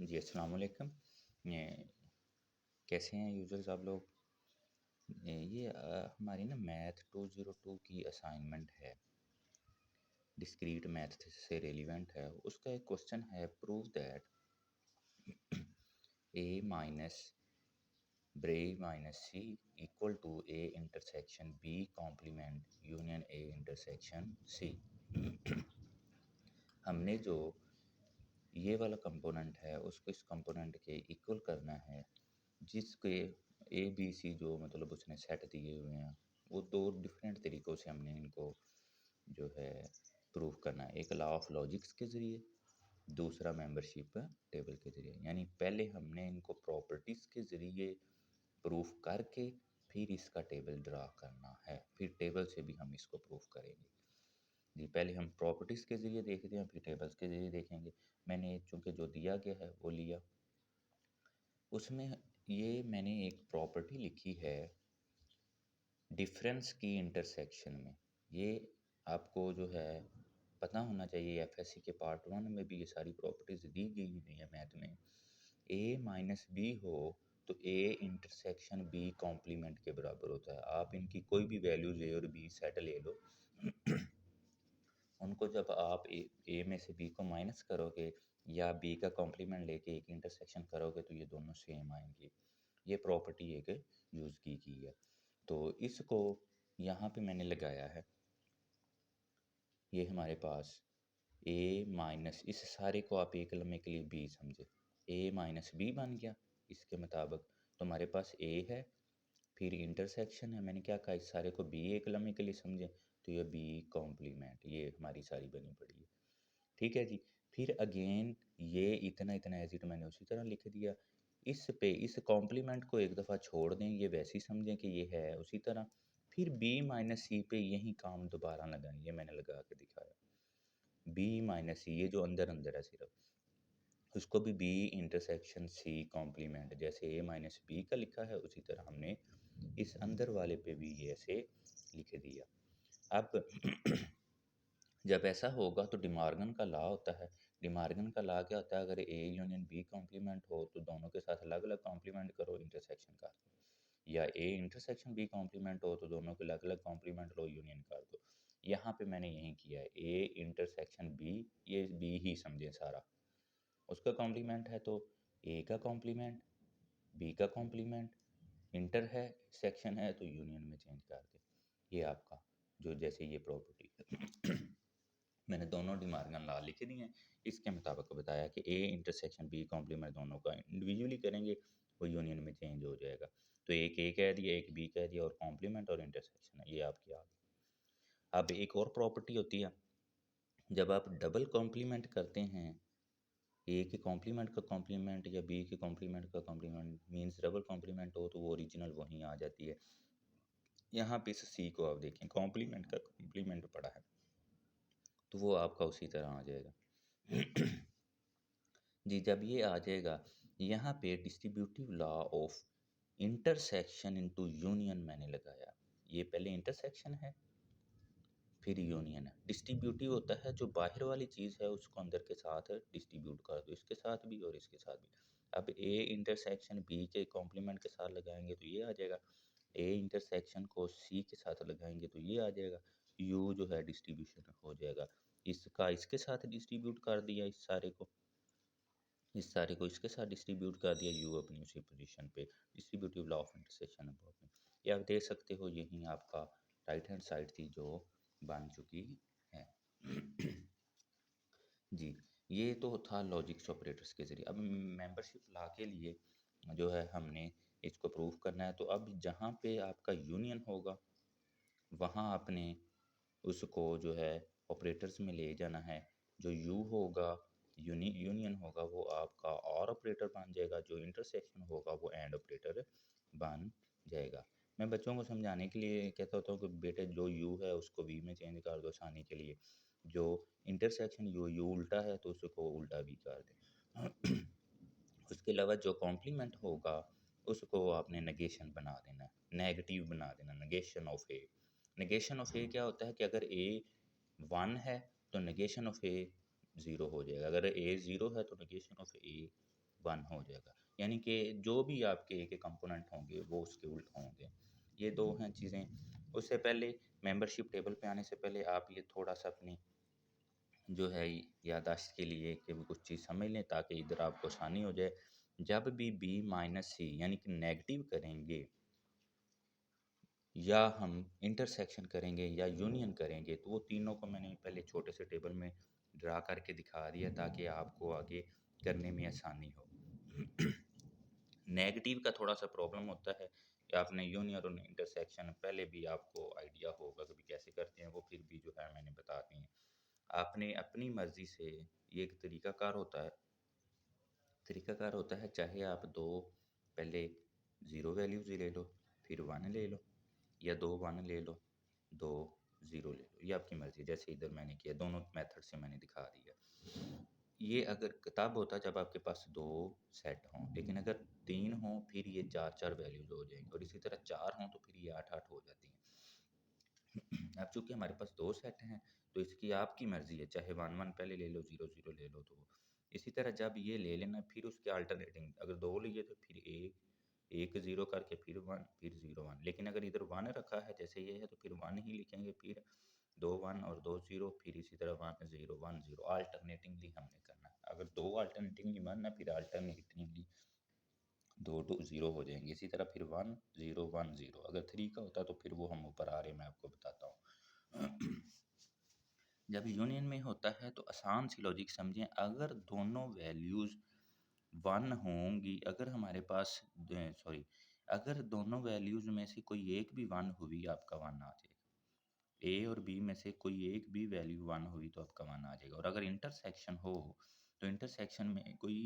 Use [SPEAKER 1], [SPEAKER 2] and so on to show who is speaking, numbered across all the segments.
[SPEAKER 1] जी, अस्सलाम वालेकुम। ये कैसे हैं यूज़र्स आप लोग? हमारी ना मैथ 202 की असाइनमेंट है, डिस्क्रीट मैथ से रिलेवेंट है। उसका एक क्वेश्चन है, prove that A minus B minus C equal to A intersection B complement union A intersection C. हमने जो ये वाला कंपोनेंट है उसको इस कंपोनेंट के इक्वल करना है, जिसके ए बी सी जो मतलब उसने सेट दिए हुए हैं, वो दो डिफरेंट तरीक़ों से हमने इनको जो है प्रूव करना है। एक लॉ ऑफ लॉजिक्स के ज़रिए, दूसरा मेंबरशिप टेबल के ज़रिए। यानी पहले हमने इनको प्रॉपर्टीज़ के ज़रिए प्रूफ करके फिर इसका टेबल ड्रा करना है, फिर टेबल से भी हम इसको प्रूफ करेंगे। जी, पहले हम प्रॉपर्टीज़ के ज़रिए देखते हैं, फिर टेबल्स के ज़रिए देखेंगे। मैंने चूँकि जो दिया गया है वो लिया, उसमें ये मैंने एक प्रॉपर्टी लिखी है डिफरेंस की इंटरसेक्शन में। ये आपको जो है पता होना चाहिए, एफएससी के पार्ट 1 में भी ये सारी प्रॉपर्टीज़ दी गई हुई है मैथ में। ए माइनस बी हो तो ए इंटरसेक्शन बी कॉम्प्लीमेंट के बराबर होता है। आप इनकी कोई भी वैल्यूज़ ए और बी सेट ले लो उनको जब आप ए में से बी को माइनस करोगे या बी का कॉम्प्लीमेंट लेके एक इंटरसेक्शन करोगे तो ये दोनों सेम आएंगे। ये प्रॉपर्टी एक यूज़ की है। तो इसको यहाँ पे मैंने लगाया है। ये हमारे पास ए माइनस, इस सारे को आप एक लम्हे के लिए बी समझे, ए माइनस बी बन गया इसके मुताबिक। तो हमारे पास ए है, फिर इंटरसेक्शन है, मैंने क्या कहा इस सारे को बी एक लम्हे के लिए समझे, तो ये बी कॉम्प्लीमेंट, ये हमारी सारी बनी पड़ी है। ठीक है जी। फिर अगेन ये इतना इतना एज इट मैंने उसी तरह लिख दिया। इस पे इस कॉम्प्लीमेंट को एक दफ़ा छोड़ दें, ये वैसे ही समझें कि ये है उसी तरह। फिर बी माइनस सी पे यही काम दोबारा लगाएं, ये मैंने लगा के दिखाया। बी माइनस सी, ये जो अंदर अंदर है सिर्फ, उसको भी बी इंटरसेक्शन सी कॉम्प्लीमेंट, जैसे ए माइनस बी का लिखा है उसी तरह हमने इस अंदर वाले पे भी ये ऐसे लिख दिया। अब जब ऐसा होगा तो डिमार्गन का लॉ होता है। डिमार्गन का लॉ क्या होता है, अगर ए यूनियन बी कॉम्प्लीमेंट हो तो दोनों के साथ अलग अलग कॉम्प्लीमेंट करो, इंटरसेक्शन कर दो। या ए इंटरसेक्शन बी कॉम्प्लीमेंट हो तो दोनों के अलग अलग कॉम्प्लीमेंट लो, यूनियन कर दो। यहाँ पे मैंने यही किया है, ए इंटरसेक्शन बी, ये बी ही समझे सारा, उसका कॉम्प्लीमेंट है तो ए का कॉम्प्लीमेंट, बी का कॉम्प्लीमेंट, इंटर है सेक्शन है तो यूनियन में चेंज कर दे। ये आपका जो जैसे ये प्रॉपर्टी है मैंने दोनों डिमार्गन लॉ लिखे दिए हैं। इसके मुताबिक बताया कि ए इंटरसेक्शन बी कॉम्प्लीमेंट दोनों का इंडिविजुअली करेंगे, वो यूनियन में चेंज हो जाएगा। तो एक ए कह दिया, एक बी कह दिया, और कॉम्प्लीमेंट और इंटरसेक्शन है, ये आपकी आ गई। अब एक और प्रॉपर्टी होती है, जब आप डबल कॉम्प्लीमेंट करते हैं, ए के कॉम्प्लीमेंट का कॉम्प्लीमेंट या बी के कॉम्प्लीमेंट का कॉम्प्लीमेंट मीन्स डबल कॉम्प्लीमेंट हो, तो वो ओरिजिनल वहीं आ जाती है। यहाँ पे इस सी को आप देखें, कॉम्प्लीमेंट का कॉम्प्लीमेंट पड़ा है तो वो आपका उसी तरह आ जाएगा। जी, जब ये आ जाएगा, यहाँ पे distributive law of intersection into union मैंने लगाया। ये पहले इंटरसेक्शन है, फिर यूनियन है। डिस्ट्रीब्यूटिव होता है जो बाहर वाली चीज़ है उसको अंदर के साथ डिस्ट्रीब्यूट कर दो, इसके साथ भी और इसके साथ भी। अब ए इंटरसेक्शन बी के कॉम्प्लीमेंट के साथ लगाएंगे तो ये आ जाएगा, ए इंटरसेक्शन को सी के साथ लगाएंगे तो ये आ जाएगा। यू जो है डिस्ट्रीब्यूशन हो जाएगा, इसका इसके साथ डिस्ट्रीब्यूट कर दिया, इस सारे को इसके साथ डिस्ट्रीब्यूट कर दिया, यू अपनी उसी पोजीशन पे। डिस्ट्रीब्यूटिव लॉ ऑफ इंटरसेक्शन है। ये आप देख सकते हो, यही आपका राइट हैंड साइड थी जो बन चुकी है। जी, ये तो था लॉजिक्स ऑपरेटर्स के ज़रिए। अब मेंबरशिप लॉ के लिए जो है हमने इसको प्रूव करना है, तो अब जहाँ पे आपका यूनियन होगा वहाँ आपने उसको जो है ऑपरेटर्स में ले जाना है। जो यू होगा, यूनियन होगा, वो आपका और ऑपरेटर बन जाएगा, जो इंटरसेक्शन होगा वो एंड ऑपरेटर बन जाएगा। मैं बच्चों को समझाने के लिए कहता होता हूँ कि बेटे जो यू है उसको वी में चेंज कर दो आसानी के लिए, जो इंटरसेक्शन यू उल्टा है तो उसको उल्टा भी कर दें। उसके अलावा जो कॉम्प्लीमेंट होगा उसको आपने नेगेशन बना देना है, नेगेटिव बना देना, negation of A. Negation of A क्या होता है कि अगर ए 1 है तो नेगेशन ऑफ ए 0 हो जाएगा, अगर ए 0 है तो नेगेशन ऑफ ए 1 हो जाएगा। यानी कि जो भी आपके ए के कंपोनेंट होंगे वो उसके उल्ट होंगे। ये 2 हैं चीज़ें। उससे पहले मेंबरशिप टेबल पे आने से पहले आप ये थोड़ा-सा अपनी जो है याददाश्त के लिए कि वो कुछ चीज़ समझ लें ताकि इधर आपको आसानी हो जाए। जब भी बी माइनस सी यानी कि नेगेटिव करेंगे या हम इंटरसेक्शन करेंगे या यूनियन करेंगे तो वो तीनों को मैंने पहले छोटे से टेबल में ड्रा करके दिखा दिया ताकि आपको आगे करने में आसानी हो। नेगेटिव का थोड़ा सा प्रॉब्लम होता है कि आपने यूनियन और इंटरसेक्शन पहले भी आपको आइडिया होगा कि भी कैसे करते हैं, वो फिर भी जो है मैंने बता दी हैं। आपने अपनी मर्ज़ी से ये एक तरीकाकार होता है चाहे आप दो पहले ज़ीरो वैल्यूज़ ही ले लो, फिर 1 ले लो या 2 1 ले लो, 2 ज़ीरो ले लो, ये आपकी मर्ज़ी है। जैसे इधर मैंने किया, दोनों मेथड से मैंने दिखा दिया। ये अगर तब होता जब आपके पास 2 सेट हों, लेकिन अगर 3 हों फिर ये 4-4 वैल्यूज़ हो जाएँगी और इसी तरह 4 हों तो फिर ये 8-8 हो जाती हैं। अब चूँकि हमारे पास 2 सेट हैं, तो इसकी आपकी मर्ज़ी है, चाहे 1-1 पहले ले लो, 0-0 ले लो तो इसी तरह जब ये ले लेना फिर उसके अल्टरनेटिंग अगर 2 लिए तो फिर 1 0 करके फिर 1 फिर 0 1 लेकिन अगर इधर 1 रखा है जैसे ये है तो फिर 1 ही लिखेंगे फिर 2 1 और 2 0 फिर इसी तरह 1 0 1 0 अल्टरनेटिंगली हमने करना है। अगर 2 अल्टरनेटिंगली 1 है फिर अल्टरनेटिंगली 2 2 0 हो जाएंगे। इसी तरह फिर 1 0 1 0 अगर 3 का होता तो फिर वो हम ऊपर आ रहे मैं आपको बताता हूँ। जब यूनियन में होता है तो आसान सी लॉजिक समझें, अगर दोनों वैल्यूज़ 1 होंगी, अगर हमारे पास सॉरी अगर दोनों वैल्यूज़ में से कोई एक भी 1 हुई आपका 1 आ जाएगा। ए और बी में से कोई एक भी वैल्यू 1 हुई तो आपका 1 आ जाएगा और अगर इंटरसेक्शन हो तो इंटरसेक्शन में कोई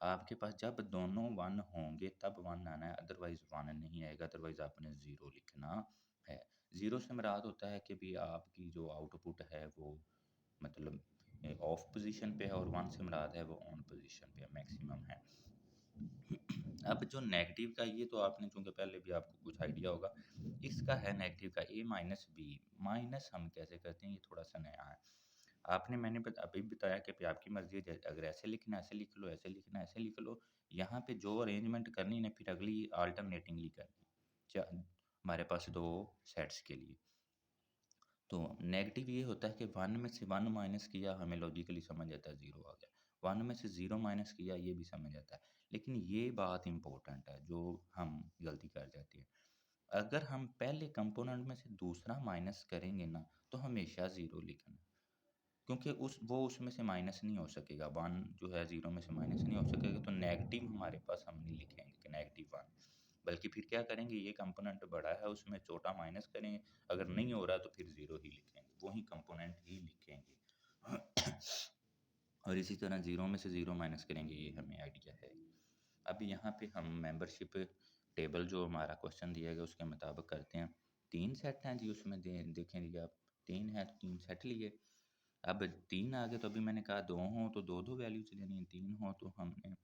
[SPEAKER 1] आपके पास जब दोनों 1 होंगे तब 1 आना है, अदरवाइज़ 1 नहीं आएगा, अदरवाइज़ आपने 0 लिखना है। 0 से मुराद होता है कि भी आपकी जो आउटपुट है वो मतलब ऑफ पोजीशन पे है और 1 से मुराद है वो ऑन पोजीशन पे है, मैक्सिमम है। अब जो नेगेटिव का ये तो आपने चूँकि पहले भी आपको कुछ आइडिया होगा, इसका है नेगेटिव का ए माइनस बी, माइनस हम कैसे करते हैं ये थोड़ा-सा नया है। आपने मैंने अभी बताया कि भी आपकी मर्ज़ी है अगर ऐसे लिखना है ऐसे लिख लो, ऐसे लिखना है ऐसे लिख लो। यहाँ पे जो अरेंजमेंट करनी है ना फिर अगली अल्टरनेटिंगली करनी। हमारे पास 2 सेट्स के लिए। तो नेगेटिव ये होता है कि 1 में से 1 माइनस किया हमें लॉजिकली समझ आता है 0 आ गया। 1 में से 0 माइनस किया ये भी समझ आता है। लेकिन ये बात इम्पोर्टेंट है जो हम गलती कर जाते हैं। अगर हम पहले कंपोनेंट में से दूसरा माइनस करेंगे ना तो हमेशा 0 लिखना। क्योंकि वो उसमें से माइनस नहीं हो सकेगा, 1 जो है 0 में से माइनस नहीं हो सकेगा तो नेगेटिव हमारे पास हम नहीं लिखेंगे कि नेगेटिव 1, बल्कि फिर क्या करेंगे ये कंपोनेंट बड़ा है उसमें छोटा माइनस करेंगे, अगर नहीं हो रहा तो फिर 0 ही लिखेंगे, वही कंपोनेंट ही लिखेंगे। और इसी तरह 0 में से 0 माइनस करेंगे, ये हमें आइडिया है। अब यहाँ पे हम मेंबरशिप टेबल जो हमारा क्वेश्चन दिया गया उसके मुताबिक करते हैं। 3 सेट हैं जी उसमें देखें जी आप, 3 है तो 3 सेट लिए। अब 3 आ गए तो अभी मैंने कहा 2 हों तो 2-2 वैल्यूज़ लेनी है, 3 हों तो हमने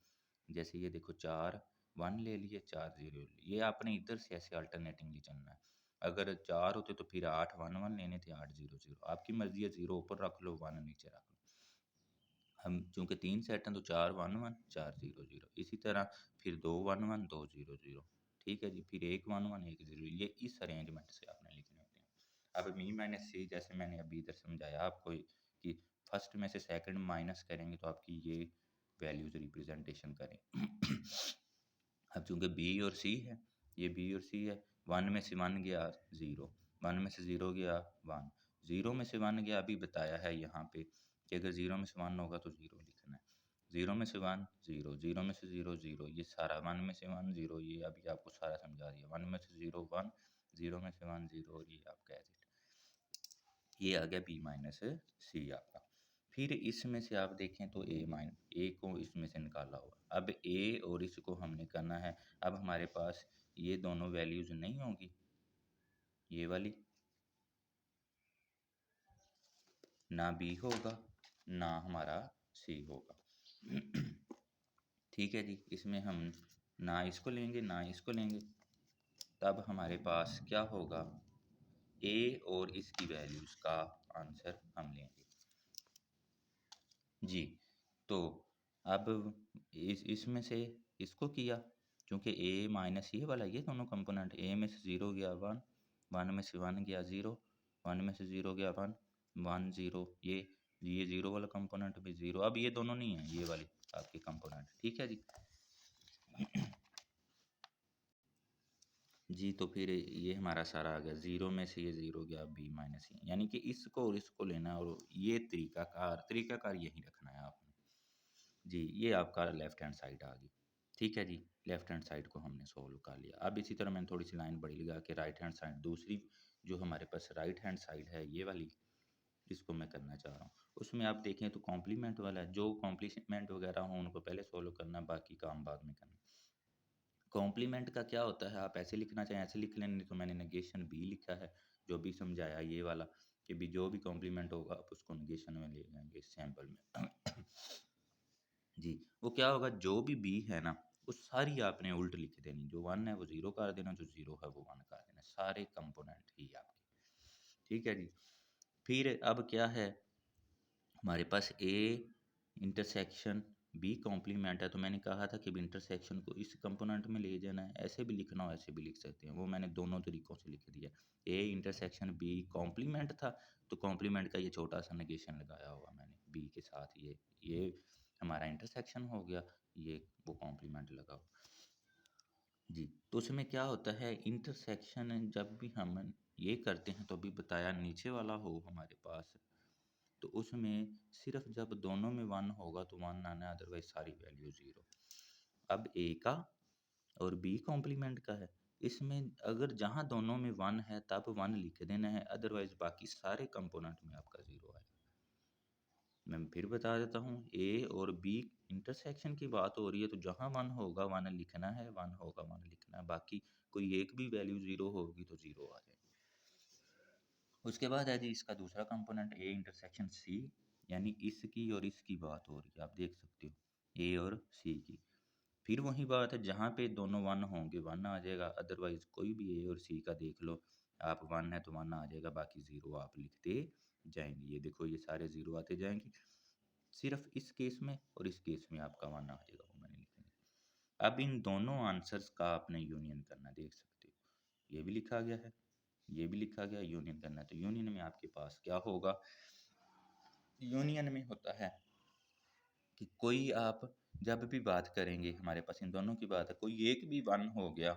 [SPEAKER 1] जैसे ये देखो 4 1 ले लिए, 4 0 ले लिए। ये आपने इधर से ऐसे अल्टरनेटिंगली चलना है। अगर 4 होते तो फिर 8 1 1 लेने थे, 8 0 0। आपकी मर्ज़ी है 0 ऊपर रख लो, 1 नीचे रख लो। हम चूँकि 3 सेट हैं तो 4 1 1 4 0 0। इसी तरह फिर 2 1 1 2 0 0। ठीक है जी, फिर 1 1 1 1 0। ये इस अरेंजमेंट से आपने लिखने होते हैं। अब मी माइनस सी जैसे मैंने अभी इधर समझाया आपको कि फर्स्ट में से सेकंड माइनस करेंगे तो आपकी ये वैल्यूज़ रिप्रेजेंटेशन करें। अब चूँकि बी और सी है, ये बी और सी है, 1 में से 1 गया 0, 1 में से 0 गया 1, 0 में से 1 गया अभी बताया है यहाँ पे कि अगर 0 में से 1 होगा तो 0 लिखना है। 0 में से 1 0, 0 में से 0 0, ये सारा 1 में से 1 0, ये अभी आपको सारा समझा दिया। 1 में से 0 1, 0 में से 1 0 और ये आपका एज इट। ये आ गया बी माइनस सी आपका। फिर इसमें से आप देखें तो ए को इसमें से निकाला हुआ। अब ए और इसको हमने करना है। अब हमारे पास ये दोनों वैल्यूज़ नहीं होंगी, ये वाली, ना बी होगा ना हमारा सी होगा। ठीक है जी, इसमें हम ना इसको लेंगे ना इसको लेंगे, तब हमारे पास क्या होगा, ए और इसकी वैल्यूज़ का आंसर हम लेंगे जी। तो अब इसमें से इसको किया, क्योंकि ए माइनस ये वाला ये दोनों कंपोनेंट, ए में से 0 गया 1, 1 में से 1 गया 0, 1 में से 0 गया 1, 1 0, ये 0 वाला कंपोनेंट भी 0। अब ये दोनों नहीं है, ये वाली आपकी कंपोनेंट, ठीक है जी। जी तो फिर ये हमारा सारा आ गया, 0 में से ये 0 गया बी माइनस ए, यानी कि इसको और इसको लेना है, और ये तरीकाकार यही रखना है आपने। जी ये आपका लेफ्ट हैंड साइड आ गई, ठीक है जी। लेफ्ट हैंड साइड को हमने सोल्व कर लिया। अब इसी तरह मैंने थोड़ी सी लाइन बड़ी लगा के राइट हैंड साइड, दूसरी जो हमारे पास राइट हैंड साइड है ये वाली, इसको मैं करना चाह रहा हूँ। उसमें आप देखें तो कॉम्प्लीमेंट वाला है, जो कॉम्प्लीमेंट वगैरह हो उनको पहले सोल्व करना, बाकी काम बाद में करना। कॉम्प्लीमेंट का क्या होता है, आप ऐसे लिखना चाहें ऐसे लिख लें, नहीं तो मैंने नेगेशन बी लिखा है, जो भी समझाया ये वाला, कि भी जो भी कॉम्प्लीमेंट होगा आप उसको नेगेशन में ले लेंगे इस सैम्पल में। जी वो क्या होगा, जो भी बी है ना वो सारी आपने उल्ट लिख देनी, जो 1 है वो 0 कर देना, जो 0 है वो 1 कर देना, सारे कंपोनेंट ही आपके, ठीक है जी। फिर अब क्या है, हमारे पास ए इंटरसेक्शन बी कॉम्प्लीमेंट है, तो मैंने कहा था कि इंटरसेक्शन को इस कंपोनेंट में ले जाना है, ऐसे भी लिखना हो ऐसे भी लिख सकते हैं, वो मैंने दोनों तरीक़ों से लिख दिया। ए इंटरसेक्शन बी कॉम्प्लीमेंट था, तो कॉम्प्लीमेंट का ये छोटा सा नेगेशन लगाया हुआ मैंने बी के साथ, ये हमारा इंटरसेक्शन हो गया, ये वो कॉम्प्लीमेंट लगा हुआ। जी तो उसमें क्या होता है, इंटरसेक्शन जब भी हम ये करते हैं तो अभी बताया नीचे वाला हो हमारे पास, तो उसमें सिर्फ जब दोनों में 1 होगा तो 1 आना है, अदरवाइज सारी वैल्यू 0। अब ए का और बी कॉम्प्लीमेंट का है, इसमें अगर जहाँ दोनों में 1 है तब 1 लिख देना है, अदरवाइज बाकी सारे कंपोनेंट में आपका 0 आएगा। मैं फिर बता देता हूँ, ए और बी इंटरसेक्शन की बात हो रही है, तो जहाँ 1 होगा 1 लिखना है, 1 होगा 1 लिखना है, बाकी कोई एक भी वैल्यू 0 होगी तो 0 आ जाएगी। उसके बाद है जी इसका दूसरा कंपोनेंट ए इंटरसेक्शन सी, यानी इसकी और इसकी बात हो रही है, आप देख सकते हो ए और सी की। फिर वही बात है, जहाँ पे दोनों 1 होंगे 1 आ जाएगा, अदरवाइज कोई भी ए और सी का देख लो, आप 1 है तो 1 आ जाएगा, बाकी 0 आप लिखते जाएंगे। ये देखो ये सारे 0 आते जाएंगे, सिर्फ इस केस में और इस केस में आपका 1 आ जाएगा, वो मैंने लिखेंगे। अब इन दोनों आंसर्स का आपने यूनियन करना, देख सकते हो ये भी लिखा गया है, ये भी लिखा गया, यूनियन करना है। तो यूनियन में आपके पास क्या होगा, यूनियन में होता है कि कोई आप जब भी बात करेंगे, हमारे पास इन दोनों की बात है, कोई एक भी 1 हो गया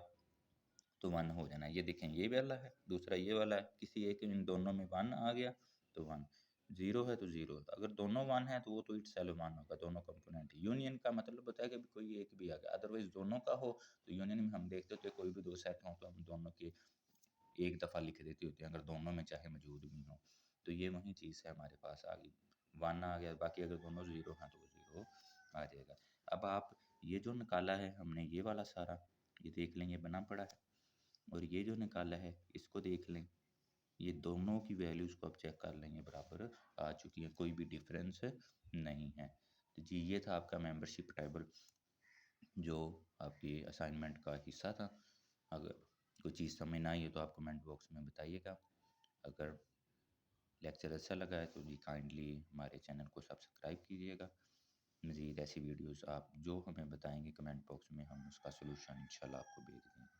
[SPEAKER 1] तो 1 हो जाना है। ये देखें ये वाला है, दूसरा ये वाला है, किसी एक इन दोनों में 1 आ गया तो 1, 0 है तो 0, अगर दोनों 1 है तो वो तो इटसेल्फ 1 होगा, दोनों कंपोनेंट। यूनियन का मतलब होता है कि कोई एक भी आ गया, अदरवाइज दोनों का हो तो यूनियन में हम देखते होते कोई भी दो सेट हो तो हम दोनों के एक दफ़ा लिख देती होती है, अगर दोनों में चाहे मौजूद भी हो। तो ये वही चीज़ है, हमारे पास आ गई 1 आ गया, बाकी अगर दोनों 0 हैं तो वो 0 आ जाएगा। अब आप ये जो निकाला है हमने ये वाला सारा, ये देख लें ये बना पड़ा है, और ये जो निकाला है इसको देख लें, ये दोनों की वैल्यूज़ को आप चेक कर लेंगे बराबर आ चुकी है, कोई भी डिफरेंस नहीं है। तो जी ये था आपका मेंबरशिप टेबल, जो आपकी असाइनमेंट का हिस्सा था। अगर कोई चीज़ समझ ना आई हो तो आप कमेंट बॉक्स में बताइएगा। अगर लेक्चर अच्छा लगा है तो जी काइंडली हमारे चैनल को सब्सक्राइब कीजिएगा। मज़ीद ऐसी वीडियोस आप जो हमें बताएंगे कमेंट बॉक्स में, हम उसका सलूशन इंशाल्लाह आपको भेज देंगे।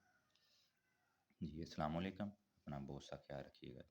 [SPEAKER 1] जी अस्सलाम वालेकुम, अपना बहुत सा ख्याल रखिएगा।